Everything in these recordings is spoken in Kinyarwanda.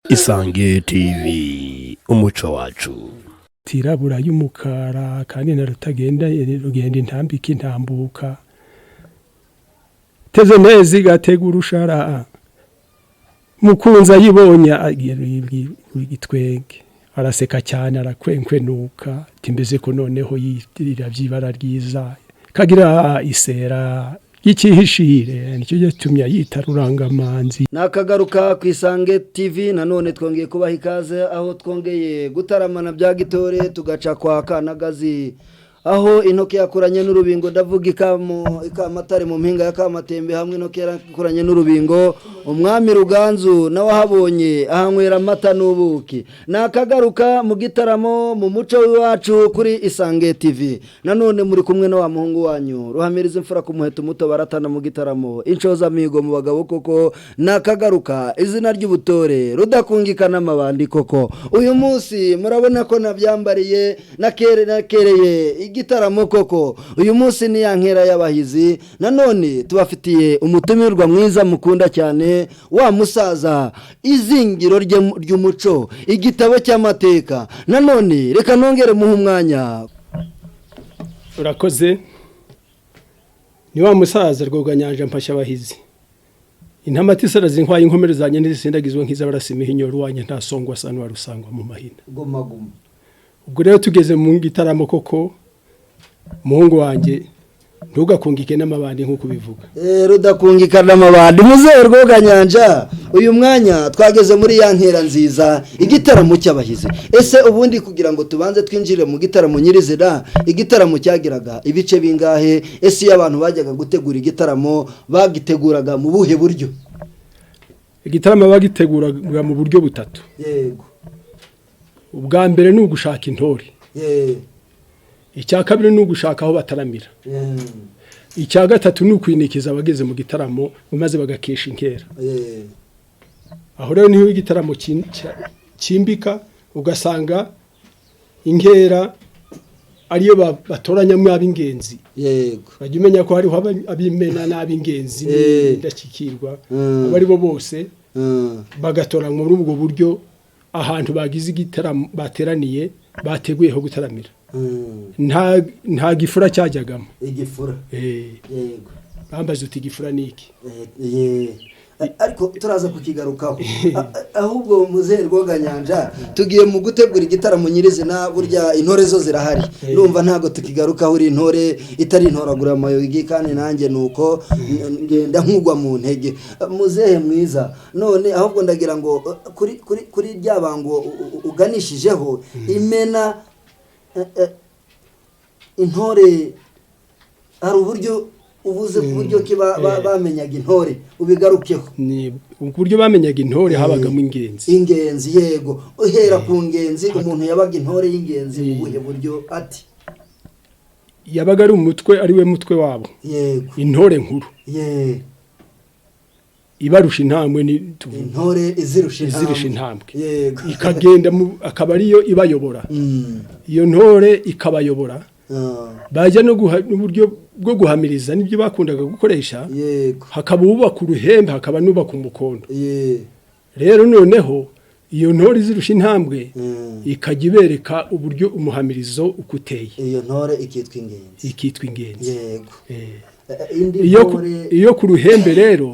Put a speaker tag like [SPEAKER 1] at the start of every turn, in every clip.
[SPEAKER 1] Isange TV umuco wacu
[SPEAKER 2] tirabura y'umukara kandi na rutagenda rugenda intambika intambuka teze neza igategura ushara mukunza yibonye agira igitwenge araseka cyane arakwenkwenuka timbeze ko noneho yitirira byibara ryiza kagira isera ikihishire nicyo gitumya yita rurangamanzi
[SPEAKER 3] nakagaruka ku Isange TV nanone twongeye kubaha ikaze aho twongeye gutaramana bya gitore tugaca kwa Kanagazi aho intoki yakuranye n'urubingo ndavuga ikamatare mu mpinga ya Kamatembe hamwe intoki yakuranye n'urubingo umwami Ruganzu nawe habonye ahanywera amata n'ubuki nakagaruka mu gitaramo mu muco wacu kuri Isange TV nanone muri kumwe na wa muhungu wanyu ruhamiriza imfura ku muheto muto baratana mu gitaramo inshoza migo mu bagabo koko nakagaruka izina ry'ubutore rudakungikana amabandi koko uyu munsi murabona ko nabyambariye nakereye igitaramo koko uyu munsi ni yankera y'abahizi nanone tubafitiye umutumirwa mwiza mukunda cyane wa musaza izingiro ry'umuco igitabo cy'amateka nanone reka nongere muhe umwanya
[SPEAKER 2] urakoze ni wa musaza Rwoganyanja mpasha abahizi intamati zinkwaye inkomere zanye n'izisindagizwe nk'iz'abarasimiha inyoro wanye nta songwa sanwa rusangwa mu mahina
[SPEAKER 3] goma
[SPEAKER 2] ubwo rero tugeze mu gitaramo koko muhungu wanje ntugakungike n'amabandi nkuko bivuga
[SPEAKER 3] rudakungika n'amabandi muzehe Rwoganyanja uyu mwanya twageze muri ya nkera nziza igitaramo cy'abahizi ese ubundi kugira ngo tubanze twinjire mu gitaramo nyirizina igitaramo cyagiraga ibice bingahe ese iyo abantu bajyaga gutegura igitaramo bagiteguraga mu buhe buryo
[SPEAKER 2] igitaramo bagiteguraga mu buryo butatu
[SPEAKER 3] yego
[SPEAKER 2] ubwa mbere ni ugushaka intore icya kabiri ni ugushaka aho bataramira icya gatatu ni ukwinikiza abageze mu gitaramo maze bagakesha inkera aho rero niho igitaramo kimbika ugasanga inkera ariyo batoranyamo ab'ingenzi
[SPEAKER 3] yego
[SPEAKER 2] bajya umenya ko hariho abimena n'ab'ingenzi n'indashyikirwa abo ari bo bose bagatoranywa muri ubwo buryo ahantu bagize igitaramo bateraniye bateguyeho gutaramira nta gifura cyajyagamo
[SPEAKER 3] igifura yego
[SPEAKER 2] bambaze uti igifura niki
[SPEAKER 3] ariko turaza kukigarukaho ahubwo muzehe Rwoganyanja tugiye mu gutegura igitaramo nyirizina burya intore zo zirahari numva ntago tukigarukaho uri intore itari intoragura amayogi kandi nanjye nuko ngenda nkugwa mu ntege muzehe mwiza none ahubwo ndagira ngo kuri ryabango uganishijeho imena intore hari uburyo ubuze ku buryo bamenyaga intore ubigarukeho
[SPEAKER 2] ni uburyo bamenyaga intore habagamo
[SPEAKER 3] ingenzi yego uhera ku ngenzi umuntu yabaga intore y'ingenzi mu buhe buryo ati
[SPEAKER 2] yabaga ari umutwe ari we mutwe wabo
[SPEAKER 3] yego
[SPEAKER 2] intore nkuru ibarusha intambwe ni
[SPEAKER 3] intore izirusha
[SPEAKER 2] intambwe
[SPEAKER 3] yego
[SPEAKER 2] ikagenda akaba ariyo ibayobora iyo ntore ikabayobora bajya n'uburyo bwo guhamiriza nibyo bakundaga gukoresha
[SPEAKER 3] yego
[SPEAKER 2] hakaba ubaka uruhembe hakaba n'ubaka umukondo rero noneho iyo ntore izirusha intambwe ikajya ibereka uburyo umuhamirizo ukuteye
[SPEAKER 3] iyo ntore ikitwa ingenzi
[SPEAKER 2] yego iyo ku ruhembe rero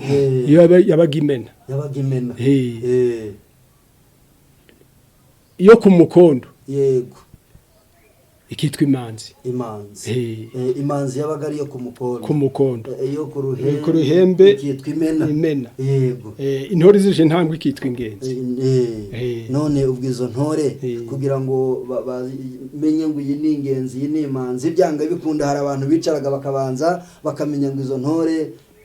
[SPEAKER 2] yabaga imena iyo ku mukondo
[SPEAKER 3] yego
[SPEAKER 2] ikitwa
[SPEAKER 3] imanzi yabaga ariyo ku mukondo iyo
[SPEAKER 2] ku ruhembe
[SPEAKER 3] ikitwa imena yego
[SPEAKER 2] intore zije intambwe ikitwa ingenzi
[SPEAKER 3] none ubwo izo ntore kugira ngo bamenye ngo iyi ni ingenzi iyi ni imanzi byanga bikunda hari abantu bicaraga bakabanza bakamenya ngo izo ntore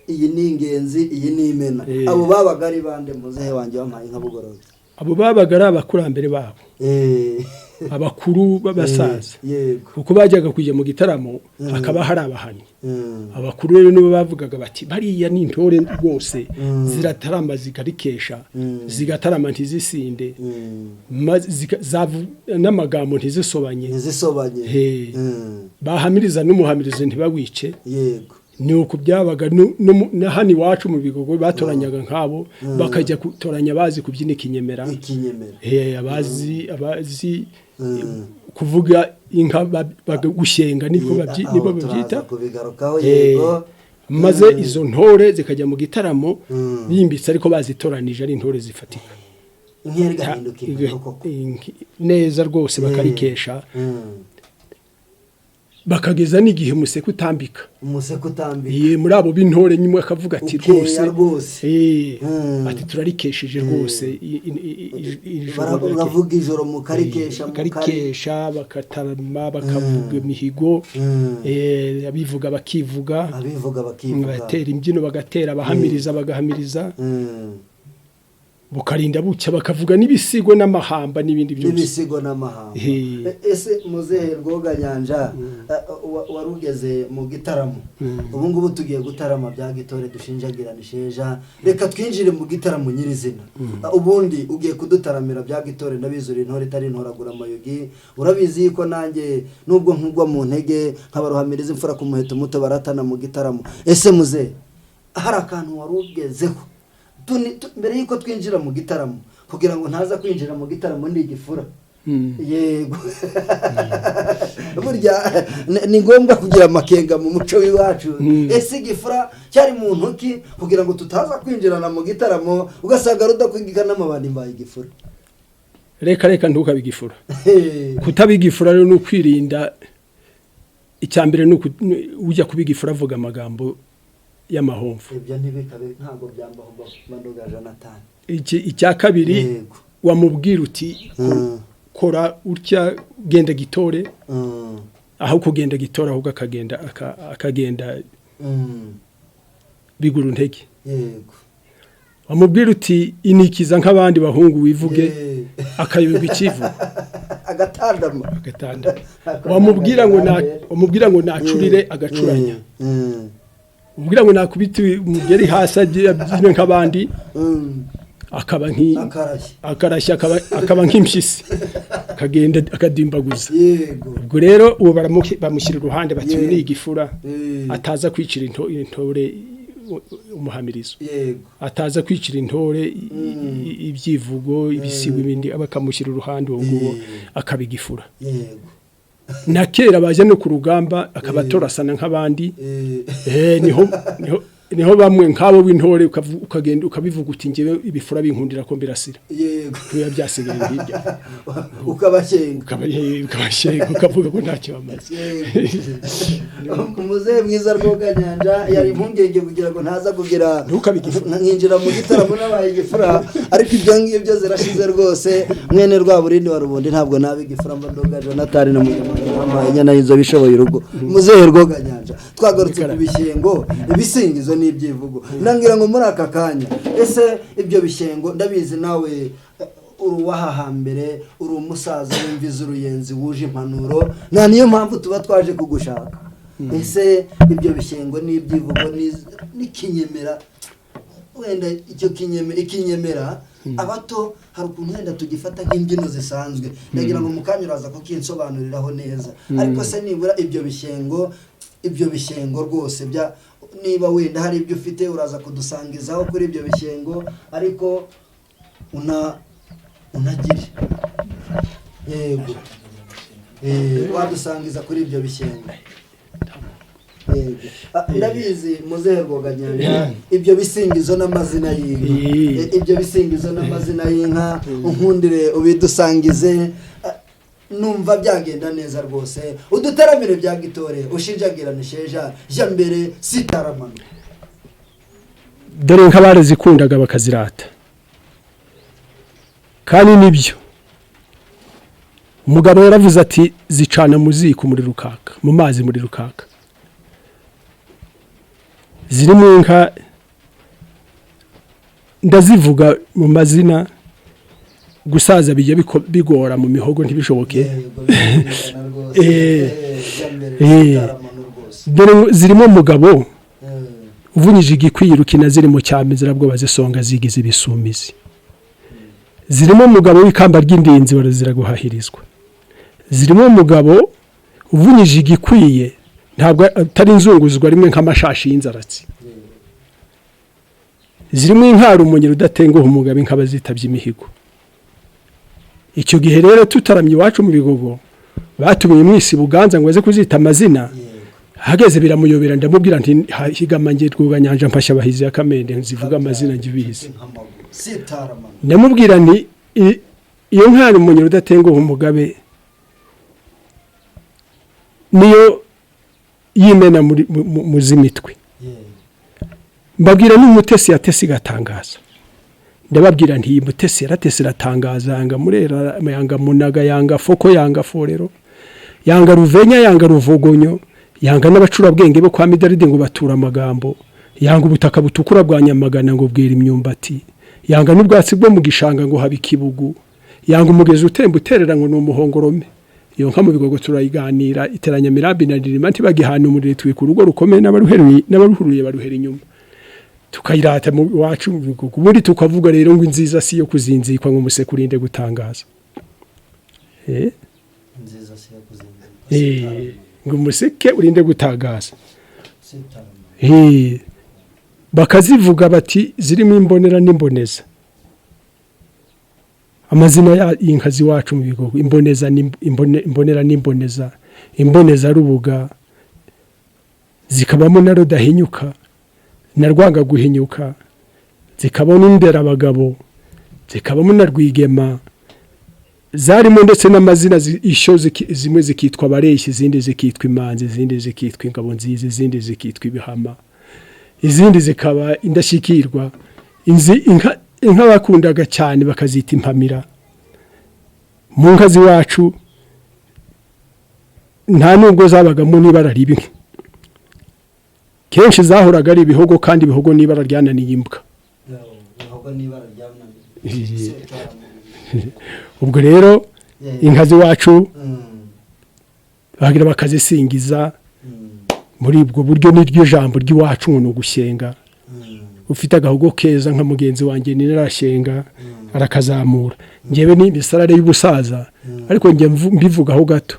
[SPEAKER 3] iyi ni ingenzi iyi ni imena abo babaga ari bande muzehe wanjye wampaye nka bugorobe
[SPEAKER 2] abo babaga ari abakurambere babo abakuru b'abasaza kuko bajyaga kujya mu gitaramo hakaba hari abahani abakuru rero nibo bavugaga bati bariya ni intore rwose zirataramba zikarikesha zigatarama ntizisinde n'amagambo ntizisobanye bahamiriza n'umuhamirizo ntibawice ni uko byabaga na hano iwacu mu bigogo batoranyaga nk'abo bakajya gutoranya abazi kubyina ikinyemera abazi kuvuga inka bagushenga niko babyita maze izo ntore zikajya mu gitaramo bimbitse ariko bazitoranije ari intore zifatika neza rwose bakarikesha bakageza n'igihe umuseke utambika muri abo b'intore nyuma akavuga ati rwose ati turarikesheje rwose
[SPEAKER 3] baravuga ijoro mukarikesha
[SPEAKER 2] bakatarama bakavuga imihigo abivuga bakivuga batera imbyino bagatera abahamiriza bagahamiriza bukarinda bucya bakavuga n'ibisigo n'amahamba n'ibindi byose
[SPEAKER 3] n'ibisigo n'amahamba ese muzehe Rwoganyanja warugeze mu gitaramo ubu ngubu tugiye gutarama bya gitore dushinjagirana isheja reka twinjire mu gitaramo nyirizina ubundi ugiye kudutaramira bya gitore ndabizura intore itari intoragura amayugi urabizi ko nanjye nubwo nkugwa mu ntege nk'abaruhamiriza imfura ku muheto muto baratana mu gitaramo ese muzehe hari akantu warugezeho mbere yuko twinjira mu gitaramo kugira ngo ntaza kwinjira mu gitaramo ndi igifura yego burya ni ngombwa kugira amakenga mu muco w'iwacu ese igifura cyari mu ntoki kugira ngo tutaza kwinjirana mu gitaramo ugasanga rudakwingika n'amabandi mbaye igifura
[SPEAKER 2] reka ntukabigifura kutabigifura rero ni ukwirinda icyambere ni ujya kubigifura avuga amagambo y'amahomvu
[SPEAKER 3] ibyo ntibikabe ntabwo byambaho bandoga Jonathan
[SPEAKER 2] icya kabiri wamubwira uti kora utya genda gitore aho kugenda gitora ahubwo akagenda bigura intege
[SPEAKER 3] yego
[SPEAKER 2] wamubwira uti inikiza nk'abandi bahungu wivuge akayoberwa ikivu
[SPEAKER 3] agatandama
[SPEAKER 2] wamubwira ngo nacurire agacuranya umubwira ngo nakubite umugeri hasi abyine nk'abandi akaba akarashya akaba nk'impyisi akagenda akadimbaguza ubwo rero uwo bamushyira iruhande bati ni igifura ataza kwicira intore umuhamirizo ataza kwicira intore ibyivugo ibisigo ibindi abakamushyira uruhande uwo nguwo akabigifura na kera baje no ku rugamba akabatorasana nk'abandi niho bamwe nk'abo w'intore ukagenda ukabivuga uti ngewe ibifura binkundira ko mbirasira
[SPEAKER 3] yego
[SPEAKER 2] biba byasigaye hirya
[SPEAKER 3] ukabashenga
[SPEAKER 2] ukavuga ko ntacyo bamaze
[SPEAKER 3] umuzehe mwiza Rwoganyanja yari impungenge kugira ngo ntaza kugira nkinjira mu gitaramo n'abaye igifura ariko ibyo ngibyo zirashize rwose mwene Rwaburindi wa Rubundi ntabwo nabe igifura mbandoga Jonathan na mugamba inyana yizo bishoboye urugo umuzehe Rwoganyanja twagarutse ku bishengo ibisingizo n'ibyivugo ndangira ngo muri aka kanya ese ibyo bishengo ndabizi nawe uruwaha hambere uri umusaza w'imviza uruyenzi wuje impanuro nta niyo mpamvu tuba twaje kugushaka ese ibyo bishengo n'ibyivugo n'ikinyemera wenda icyo ikinyemera abato hari ukuntu wenda tugifata nk'imbyino zisanzwe ndagira ngo mukanya uraza kukinsobanuriraho neza ariko se nibura ibyo bishengo rwose bya niba wenda hari ibyo ufite uraza kudusangizaho kuri ibyo bishengo ariko unagire yego wadusangiza kuri ibyo bishengo ndabizi muzehe Rwoganyanja ibyo bisingizo n'amazina y'inka unkundire ubidusangize numva byagenda neza rwose udutaramire bya gitore ushinjagirana isheja jya mbere sitaramane
[SPEAKER 2] dore nk'abari zikundaga bakazirata kandi nibyo umugabo yaravuze ati zicana mu ziko muri rukaka mu mazi muri rukaka ziri mu nka ndazivuga mu mazina gusaza bijya bigora mu mihogo ntibishoboke zirimo umugabo uvunyije igikwiruka ziri mu cyamizira bwo bazisonga zigize ibisumizi zirimo umugabo w'ikamba ry'indinzi barazira guhahirizwa zirimo umugabo uvunyije igikwiye ntabwo atari inzunguzwa rimwe nk'amashashi y'inzaratsi zirimo inkara umunyiro udatenguha umugabe nk'abazitabye imihigo. Icyo gihe rero tutaramye iwacu mu bigogo batumiye mwisi Buganza ngo aze kuzita amazina, hageze biramuyobera ndamubwira nti higamange Rwoganyanja mpashya abahizi ya Kamende nzivuga amazina ngibizi. Ndamubwira nti iyo nkara umunyiro udatenguha umugabe niyo yimena mu zimitwe. Mbabwira n'umutesi yatesi gatangaza. Ndababwira nti iyi mutesi yaratesi ratangaza yanga murera yanga munaga yanga foko yanga forero yanga ruvenya yanga ruvogonyo yanga n'abacurabwenge bo kwa Midaride ngo batura amagambo yanga ubutaka butukura bwa Nyamagana ngo bwera imyumbati yanga n'ubwatsi bwo mu gishanga ngo haba ikibugu yanga umugezi utemba uterera ngo n'umuhongorome. Iyo nka mu bigogo turayiganira iteranya mirambi na dirima ntibagihana umurire twika urugo rukomeye n'abaruhuruye baruhera inyuma tukayirata mu wacu mu bigogo. Ubundi tukavuga rero ngo inziza si yo kuzinzikwa ngo musekurinde gutangaza
[SPEAKER 3] nziza si yo kuzinzikwa
[SPEAKER 2] ngo museke urinde gutangaza. Bakazivuga bati zirimo imbonera n'imboneza. Amazina y'inkazi wacu mu bigogo imboneza imbonera n'imboneza, imboneza rubuga zikabamo na Rudahinyuka na Rwanga guhinyuka, zikabamo indera abagabo, zikabamo na Rwigema, zarimo ndetse n'amazina isho zimwe zikitwa Bareshyi, izindi zikitwa Imanzi, izindi zikitwa Ingabo nziza, izindi zikitwa Ibihama, izindi zikaba indashyikirwa. Inka bakundaga cyane bakazita Impamira. Mu nkazi wacu nta nubwo zabagamo n'ibara ribi, kenshi zahoraga ari ibihogo kandi ibihogo n'ibara ryananiye imbwa. Ubwo rero inkazi wacu bagira bakazisingiza muri ubwo buryo n'iryo jambo ry'iwacu ngo Dushyenga. Ufite agahogo keza nka mugenzi wanjye ni narashenga arakazamura. Ngewe ni bisarare y'ubusaza ariko nge mbivugaho gato.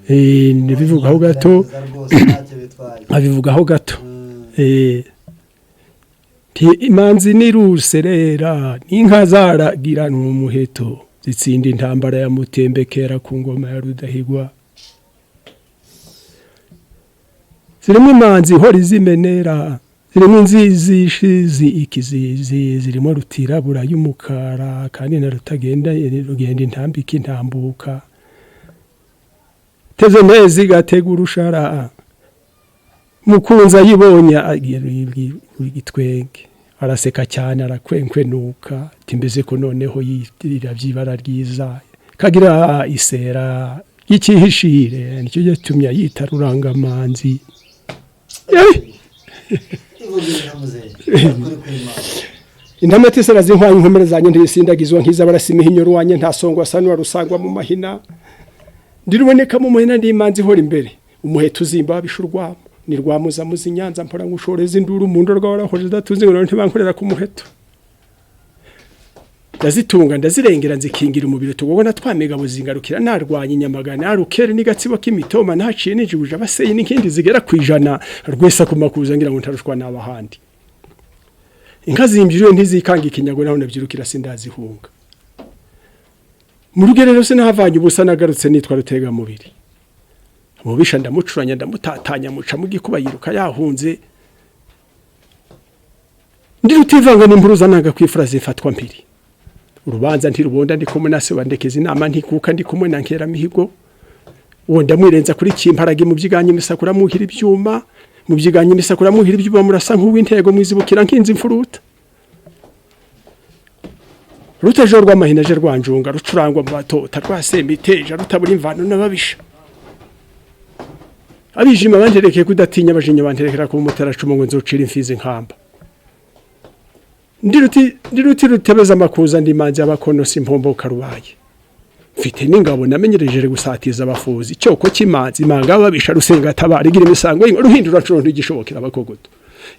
[SPEAKER 2] Nibivugaho gato. Abivugaho gato. Imanzi ni ruserera n'inka zaragiranwa umuheto zitsinda intambara ya Mutembekera ku ngoma ya Rudahigwa. Zirimo imanzi hori zimenera, zirimo inzizishizi ikizizi, zirimo rutirabura y'umukara kandi na rutagenda rugenda intambika intambuka. Teze neza igatega urushara, mukunza yibonye agira igitwenge, araseka cyane arakwenkwenuka, timbeze ko noneho yitirira byibara ryiza, kagira isera y'ikihishire, nicyo gitumya yita Rurangamanzi. Intamati sera zinkwanya inkomere zanjye ntisindagizwa nkiza barasimiha inyo ruwanye ntasongwa sanwa rusangwa mu mahina. Ndiruboneka mu muhina ndi Imanzi hora imbere, umuheto uzimba bishurwamo ni rwamuza muzi Nyanza mpora ngushoreza induru mu ndo rwarahoje datunze ngo ntibankorera ku muheto. Ndazitunga ndazirengera nzikingira umubiri tugobona twamega buzingarukira narwanye Nyamagana arukere n'igatsibo k'imitoma naciye nijuje abaseye n'ikindi zigera kwijana rwesa kumakuza ngira ngo ntarushwa n'abahandi. Inka zimbyiriwe ntizikanga ikinyago naho nabyirukira sindazihunga. Mu rugerero se nahavanye ubusa nagarutse nitwa Rutega mubiri. Mubisha ndamucuranya ndamutatanya muca mu gikuba yiruka yahunze. Ndi rutivanga n'impuruza nanga kwifura zifatwa mpiri. Urubanza ntirubonda ndi kumwe nase wandekeza inama ntikuka ndi kumwe na Nkera mihigo. Uwo ndamwirenza kuri kimparage mu byiganye misakura muhira ibyuma, mu byiganye misakura muhira ibyuma murasa nk'uw'intego mwizibukira nkinzi imfuruta. Rutejo rw'amahina je rwanjunga rucurangwa mu batota rwasemiteje rutabura imvano n'ababisha. Abijima banterekeye kudatinya abajinya banterekera ku mutaracumu ngo nzocira imfizi nkamba. Ndiruti rutebeza amakuza ndi Imanzi y'abakonosi impombo karubaye. Mfite n'ingabo namenyereje gusatiza abafuzi cyoko cy'Imanzi imanga babisha rusenga tabara igira imisango ruhindura curo ntigishobokera abakogoto.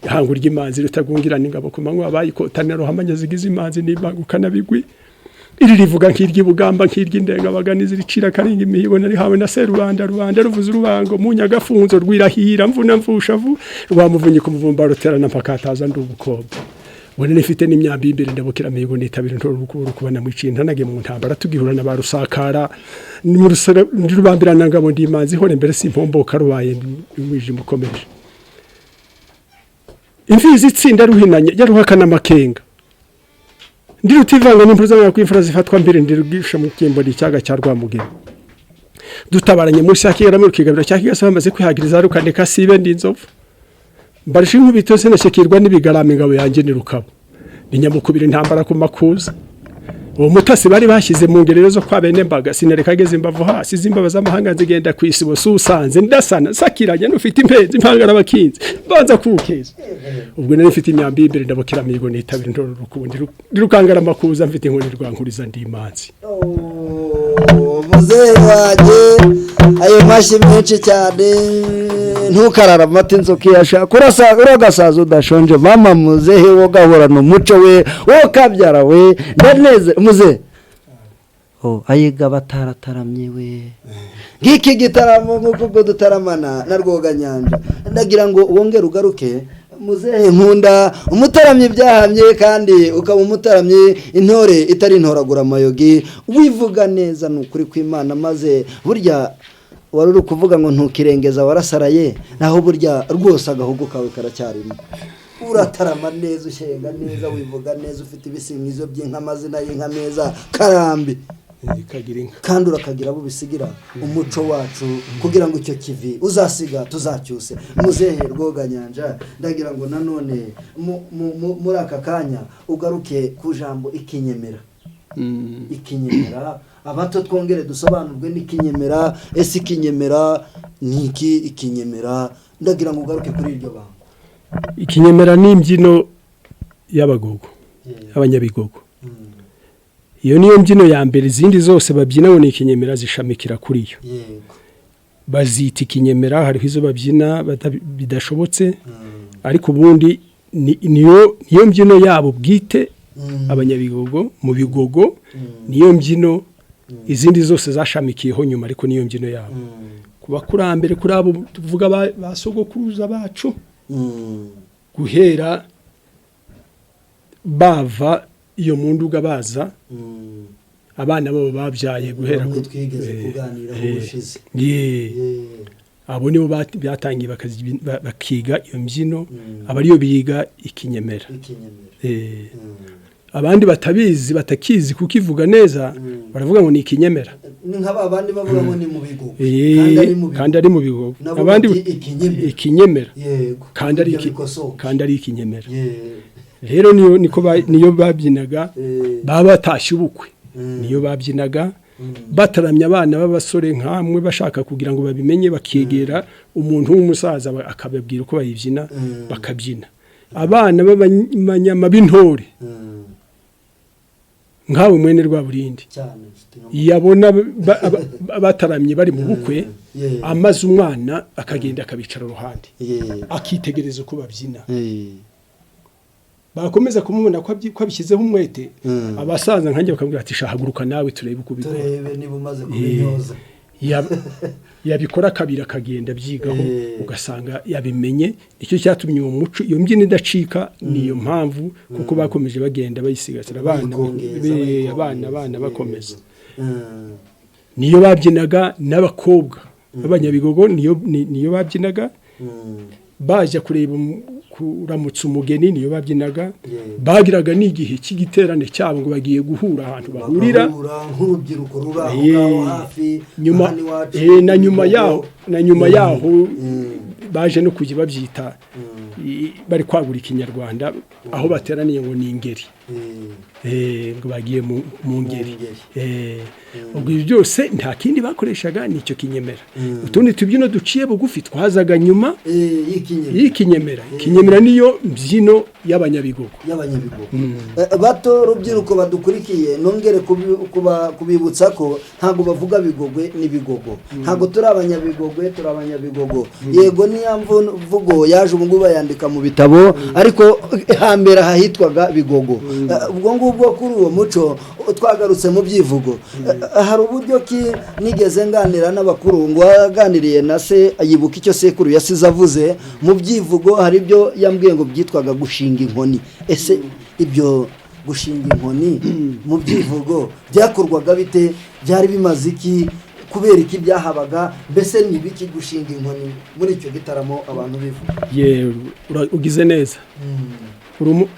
[SPEAKER 2] Ihangura ry'Imanzi rutagungirana ingabo ku manywa abayikotanira ruhamanya zigize Imanzi n'ibangukana bigwi. iri rivuga nk'iry'ibugamba nk'iry'indengabaganizi ricira karinga imihigo nari hawe na serubanda rubanda ruvuze urubango mu nyagafunzo rwirahira mvuna mvushavu rwamuvunye ku muvumba ruterana mpakataza ndubukobwa bone nifite n'imyambi imbere ndabukira mihigo nitabira ntoro rukuru kubana mu cinta nage mu ntambara tugihurana ba rusakara mu rubambirana ngabo ndimanzi hore mbere simpomboka rubaye mwije mukomeje imfizi itsinda ruhinanye yaruhakana makenga ndiru tivanga n'impuruza ya kwifura zifatwa mbere ndirugisha mu kimbo n'icyaga cya Rwamugeni dutabaranye muri sakira muri kigabiro cyakigasa bamaze kwihagiriza rukane kasibe ndinzovu mbarisha inkubito senashikirwa n'ibigarame ngabo yanjye ni rukabo ninyamukubira intambara ku makuza uwo mutasi bari bashyize mu ngerero zo kwa bene mbaga sinereka ageze imbavu hasi zimbabaza z'amahanga zigenda kwisibo susanze ndasana sakiranye n'ufite impenzi impangara abakinzi banza kukeza ubwo nari mfite imyambi imbere ndabukira mihigo nitabira ntoro rukundi rukangara makuza mfite inkoni rwankuriza ndimanzi
[SPEAKER 3] muzehe waje ayo mashi menshi cyane ntukarara amata inzoka yashaka uragasaza udashonje mama muzehe wo gahorana umuco we wo kabyara we ndaneze muzehe ayiga batarataramye we ngiki gitaramo nk'uko dutaramana na Rwoganyanja ndagira ngo wongere ugaruke muzehe nkunda umutaramye byahamye kandi ukaba umutaramye intore itari intoragura amayogi wivuga neza n'ukuri kw'Imana maze burya waruri kuvuga ngo ntukirengeza warasaraye naho burya rwose agahugu kawe karacyarimo uratarama neza ushenga neza wivuga neza ufite ibisingizo by'inka amazina y'inka meza karambi kandi urakagira abo bisigira umuco wacu kugira ngo icyo kivi uzasiga tuzacyuse muzehe Rwoganyanja ndagira ngo nanone muri aka kanya ugaruke ku jambo ikinyemera ikinyemera abato twongere dusobanurwe n'ikinyemera ese ikinyemera niki ikinyemera ndagira ngo ugaruke kuri iryo bango
[SPEAKER 2] ikinyemera ni imbyino y'abagogo abanyabigogo iyo niyo mbyino ya mbere izindi zose babyina ngo ni ikinyemera zishamikira kuri yo bazita ikinyemera hariho izo babyina bidashobotse ariko ubundi niyo mbyino yabo bwite abanyabigogo mu bigogo niyo mbyino izindi zose zashamikiyeho nyuma ariko niyo mbyino yabo kuba kurambere kuri abo tuvuga basogokuruza bacu guhera bava iyo munduga baza abana babo babyaye guhera
[SPEAKER 3] ko twigeze kuganira ubushize
[SPEAKER 2] abo nibo byatangiye bakiga iyo mbyino abariyo biga ikinyemera abandi batabizi batakizi kukivuga neza baravuga ngo ni ikinyemera
[SPEAKER 3] ni nk'aba abandi bavuga ngo ni mu bigo
[SPEAKER 2] kandi ari mu bigo abandi ikinyemera kandi ari ikinyemera rero niyo babyinaga baba batashye ubukwe niyo babyinaga bataramye abana b'abasore nkamwe bashaka kugira ngo babimenye bakegera umuntu w'umusaza akababwira uko bayibyina bakabyina abana b'abanyama b'intore nkawe mwene Rwaburindi yabona bataramye bari mu bukwe amaze umwana akagenda akabicara uruhande akitegereza uko babyina bakomeza kumubona ko abishyizeho umwete abasaza nkanjye bakambwira ati shahaguruka nawe turebe uko bikora
[SPEAKER 3] turebe niba umaze kubinyoza
[SPEAKER 2] yabikora kabira akagenda byigaho ugasanga yabimenye icyo cyatumye uwo muco iyo mbyino idacika niyo mpamvu kuko bakomeje bagenda bayisigasira abana bakomeza niyo babyinaga n'abakobwa b'abanyabigogo niyo babyinaga baje kureba kuramutsa umugeni niyo babyinaga bagiraga n'igihe cy'igiterane cyabo ngo bagiye guhura ahantu bahurira
[SPEAKER 3] nk'urubyiruko ruri aho ngaho hafi
[SPEAKER 2] na nyuma yaho baje no kujya babyita bari kwagura ikinyarwanda aho bateraniye ngo ni ingeri ngo bagiye mu ngeri ubwo byose nta kindi bakoreshaga nicyo kinyemera utundi tubyino duciye bugufi twazaga nyuma y'ikinyemera ikinyemera niyo mbyino y'abanyabigogo
[SPEAKER 3] bato rubyiruko badukurikiye nongere kubibutsa ko ntago bavuga bigogwe n'ibigogo ntago turi abanyabigogwe turi abanyabigogo yego niya mvugo yaje ubu ngubu bayandika mu bitabo ariko hambere hahitwaga bigogo ubwo ngubwo kuri uwo muco twagarutse mu byivugo hari uburyo ki nigeze nganira n'abakuru ngo waganiriye na se yibuka icyo sekuru yasize avuze mu byivugo hari ibyo yambwiye ngo byitwaga gushinga inkoni ese ibyo gushinga inkoni mu byivugo byakorwaga bite byari bimaze iki kubera iki byahabaga mbese ni biki gushinga inkoni muri icyo gitaramo abantu bivuga
[SPEAKER 2] ye ugize neza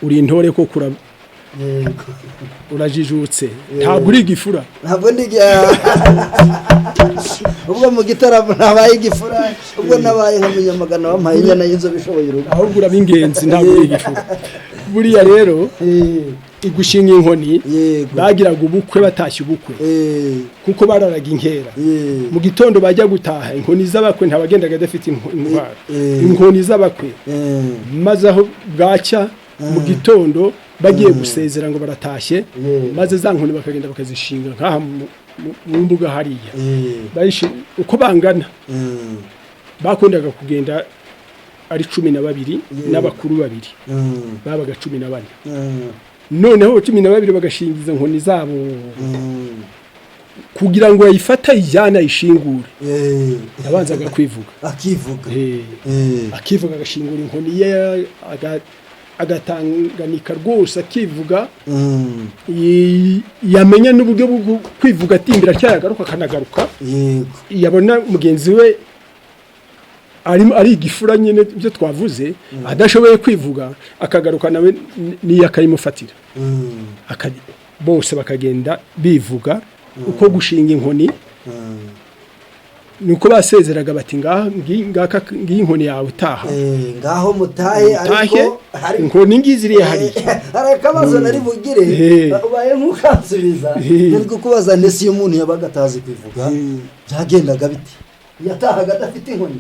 [SPEAKER 2] uri intore ko kura urajijutse ntabwo uri igifura
[SPEAKER 3] ntabwo ndi ubwo mu gitaramo nabaye igifura ubwo nabaye nka munyamagana wampaye inyana y'inzobe ishoboye urugo
[SPEAKER 2] ahubwo urabingenzi ntabwo uri igifura buriya rero igushinga inkoni bagiraga ubukwe batashye ubukwe kuko bararaga inkera mu gitondo bajya gutaha inkoni z'abakwe ntabagendaga adafite intwaro inkoni z'abakwe maze aho bwacya mu gitondo bagiye gusezera ngo baratashye maze za nkoni bakagenda bakazishinga nk'aha mu mbuga hariya uko bangana bakundaga kugenda ari 12 n'abakuru 2 babaga 14 noneho 12 bagashingiza nkoni zabo kugira ngo ayifata ijana ishingure yabanzaga kwivuga akivuga agashingura inkoni ye agatanganika rwose akivuga yamenya n'uburyo bwo kwivuga atimbira cyagaruka kanagaruka yabona mugenzi we ari igifura nyine byo twavuze adashoboye kwivuga akagaruka nawe niyo akayimufatira bose bakagenda bivuga uko gushinga inkoni nuko basezeraga bati ngaka inkoni yawe utaha
[SPEAKER 3] ngaho mutahe ariko
[SPEAKER 2] inkoni ngiziriye hari
[SPEAKER 3] akabazo nari bugire ubaye nkukansubiza niko kubaza ndetse iyo umuntu yabaga atazi kwivuga byagendaga biti yatahaga adafite inkoni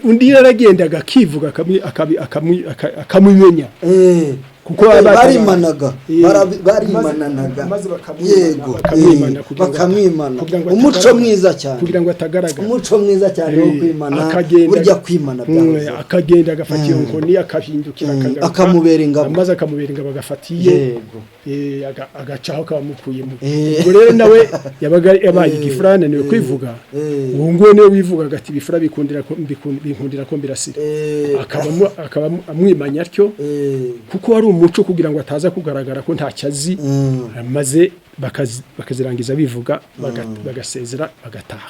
[SPEAKER 2] undi yaragendaga akivuga akamumenya kuko
[SPEAKER 3] barimananaga maze bakamwimana umuco mwiza cyane
[SPEAKER 2] kugira ngo atagaragara
[SPEAKER 3] umuco mwiza cyane wo kwimana burya kwimana
[SPEAKER 2] akagenda agafatira inkoni akahindukira
[SPEAKER 3] akamubera ingabo
[SPEAKER 2] maze akamubera ingabo agafatiye agacaho kabamukuyemo ubwo rero nawe yabaye igifurane niwe kwivuga ubu ngubu niwe wivuga agati ibifura bikundira ko mbirasira akaba amwimanya atyo kuko wari umuco kugira ngo ataza kugaragara ko nta cyazi maze bakazirangiza bivuga bagasezera bagataha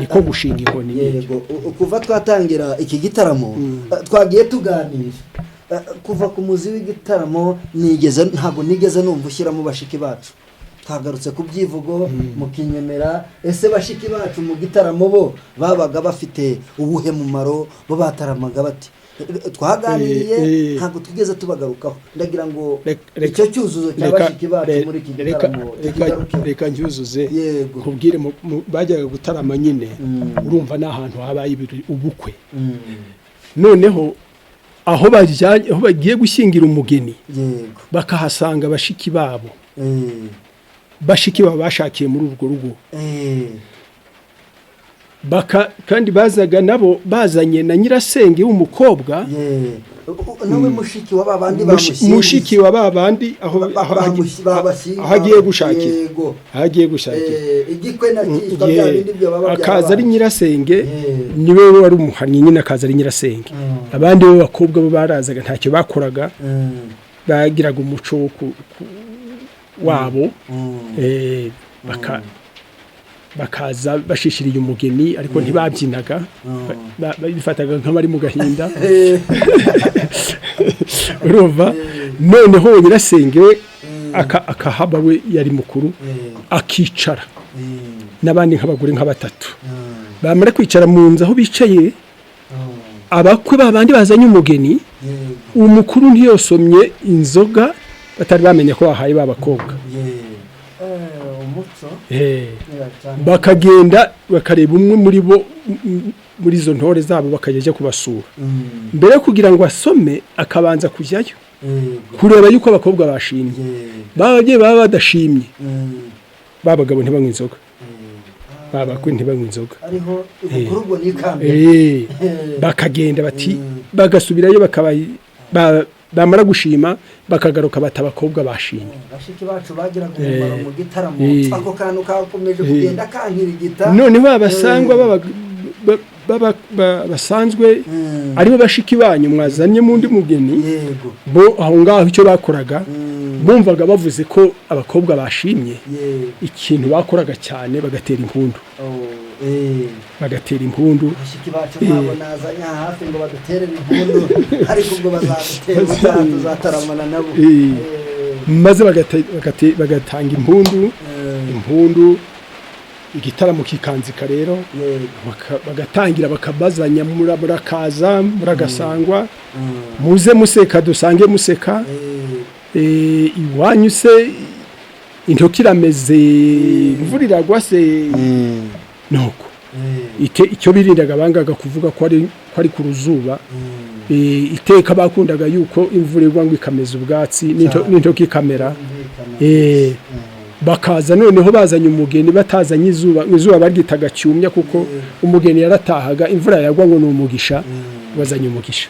[SPEAKER 2] niko gushinga inkoni
[SPEAKER 3] yego kuva twatangira iki gitaramo twagiye tuganira kuva ku muzi w'igitaramo ntabwo nigeze numva ushyiramo bashiki bacu twagarutse ku byivugo mukinyemera ese bashiki bacu mu gitaramo bo babaga bafite ubuhe mumaro bo bataramaga bati twaganiriye ntabwo tugeze tubagarukaho ndagira ngo icyo cyuzuzo cy'abashiki bacu muri iki gitaramo
[SPEAKER 2] reka njyuzuze kubwire bajyaga gutarama nyine urumva n'ahantu habaye ubukwe noneho aho bagiye gushyingira umugeni bakahasanga bashiki babo bashakiye muri urwo rugo kandi bazaga nabo bazanye na nyirasenge w'umukobwa
[SPEAKER 3] nawe mushiki wa babandi
[SPEAKER 2] mushiki wa babandi aho hagiye gushakira
[SPEAKER 3] igikwe na cyitwa bya bindi byo baba
[SPEAKER 2] akaza ari nyirasenge niwe wari umuhannyi nyine akaza ari nyirasenge abandi bo bakobwa bo barazaga ntacyo bakoraga bagiraga umuco wabo bakaza bashishiriye umugeni ariko ntibabyinaga bifataga nk'abari mu gahinda urumva noneho nyirasenge we akahaba we yari mukuru akicara n'abandi nk'abagore nk'abatatu bamara kwicara mu nzu aho bicaye abakwe babandi bazanye umugeni umukuru ntiyosomye inzoga batari bamenye ko bahaye babakobwa bakagenda bakareba umwe muri bo muri izo ntore zabo bakajya kubasura mbere kugira ngo asome akabanza kujyayo kureba yuko abakobwa bashimye bagiye baba badashimye babagabo ntibanywe inzoga babakwe ntibanywe inzoga
[SPEAKER 3] ariho
[SPEAKER 2] bakagenda bati bagasubirayo bamara gushima bakagaruka batabakobwa bashimye
[SPEAKER 3] bashiki bacu bagiraga umumaro mu gitaramo ako kantu kakomeje kugenda kankirigita
[SPEAKER 2] none babasangwa basanzwe aribo bashiki banyu mwazanye mu ndi mugeni bo aho ngaho icyo bakoraga bumvaga bavuze ko abakobwa bashimye ikintu bakoraga cyane bagatera impundu bashiki
[SPEAKER 3] bashiki bacu nabo nazanya hafi ngo badutere impundu ariko ubwo bazadutera tuzataramana nabo
[SPEAKER 2] maze bagatanga impundu igitaramo kikanzika rero bagatangira bakabazanya murakaza muragasangwa muze museka dusange museka iwanyu se intoki irameze imvura iragwa se nuko icyo birindaga bangaga kuvuga ko ari ku ruzuba iteka bakundaga yuko imvura igwa ngo ikameza ubwatsi n'intoki kamera bakaza noneho bazanye umugeni batazanye izuba baryitaga cyumya kuko umugeni yaratahaga imvura yagwa ngo n'umugisha bazanye umugisha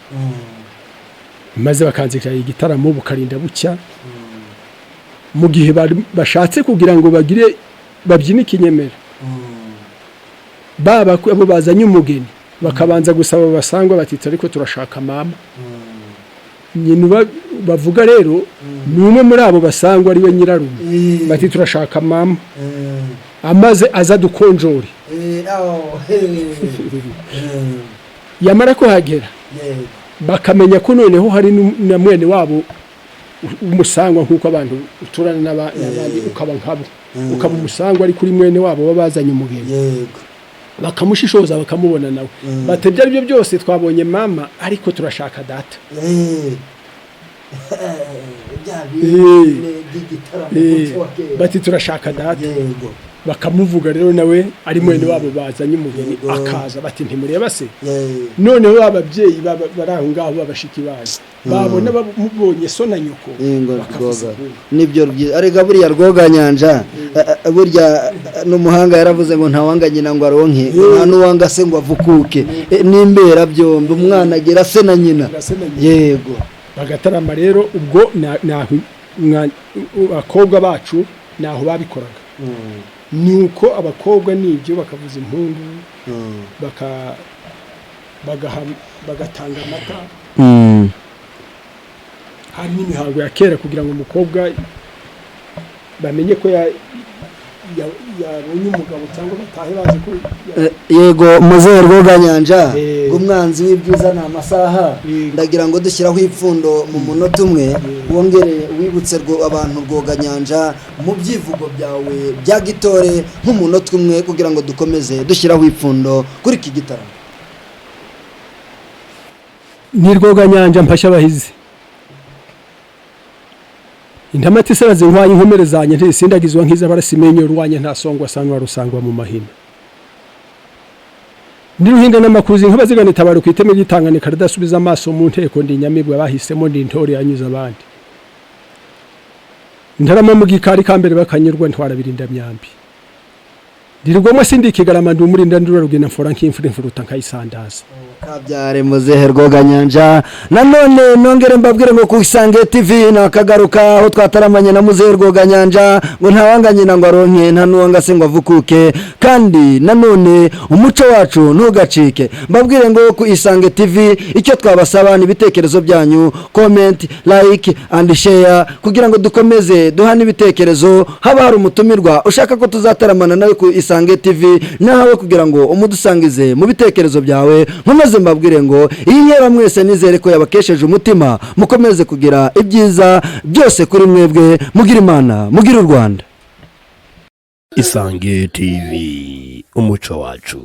[SPEAKER 2] maze bakanzika igitaramo bukarinda bucya mu gihe bashatse kugira ngo babyine ikinyemera baba abo bazanye umugeni bakabanza gusaba basangwa batitse ariko turashaka mama nyine bavuga rero numwe muri abo basangwa ari we nyirarume bati turashaka mama amaze aza dukonjore yamara ko hagera bakamenya ko noneho hari na mwene wabo umusangwa nkuko abantu uturana n'abandi ukaba nkabo ukaba umusangwa ari kuri mwene wabo babazanye umugeni bakamushishoza bakamubona nawe batebya ibyo byose twabonye mama ariko turashaka data bati turashaka data bakamuvuga rero nawe ari mwene wabo bazanye umugeni akaza bati ntimureba se noneho ababyeyi baraho ngaho babashiki baje babona bamubonye so na nyoko
[SPEAKER 3] nibyo arega buriya Rwoganyanja burya n'umuhanga yaravuze ngo ntawanga nyina ngo aronke nta nuwanga se ngo avukuke nimbera byombi umwana agera se na nyina yego
[SPEAKER 2] bagatarama rero ubwo abakobwa bacu naho babikoraga nuko abakobwa nibyo bakavuza impundu bagatanga amata hari n'imihango ya kera kugira ngo umukobwa bamenye ko yabonye umugabo cyangwa batahe bazi ko
[SPEAKER 3] yego muzehe Rwoganyanja umwanzi w'ibyiza na amasaha ndagira ngo dushyiraho ipfundo mu munota umwe wongere wibutse abantu Rwoganyanja mu byivugo byawe bya gitore nk'umunota umwe kugira ngo dukomeze dushyiraho ipfundo kuri iki gitaramo.
[SPEAKER 2] Ni Rwoganyanja mpashya abahizi intamati saraze nkwaye inkomere zanye ntisindagizwa nkiza barasimenyo rwanye nta songwa sanwa rusangwa mu mahina niruhinda n'amakuzi nk'abazigana tabaro kwiteme gitangane karadasubiza amaso mu nteko ndi nyamibwa bahisemo ndi ntore yanyuza abandi ndarama mu gikari kambere bakanyurwa ntwara birinda myambi dirigomwe sindi kigarama ndi umurinda ndura rugena mfora nk'imfure mfuruta nkayisandaza
[SPEAKER 3] kabyare muzehe Rwoganyanja nanone nongere mbabwire ngo ku Isange TV nakagaruka aho twataramanye na muzehe Rwoganyanja ngo ntawanganye na ngo aronke nta nuwanga se ngo avukuke kandi nanone umuco wacu ntugacike mbabwire ngo ku Isange TV icyo twabasaba ni ibitekerezo byanyu comment like and share kugira ngo dukomeze duhana ibitekerezo haba hari umutumirwa ushaka ko tuzataramana nawe ku Isange TV nawe kugira ngo umudusangize mu bitekerezo byawe nkomeze mbabwire ngo iyi nkera mwese nizere ko yabakesheje umutima mukomeze kugira ibyiza byose kuri mwebwe mugira Imana mugira u Rwanda.
[SPEAKER 1] Isange TV umuco wacu.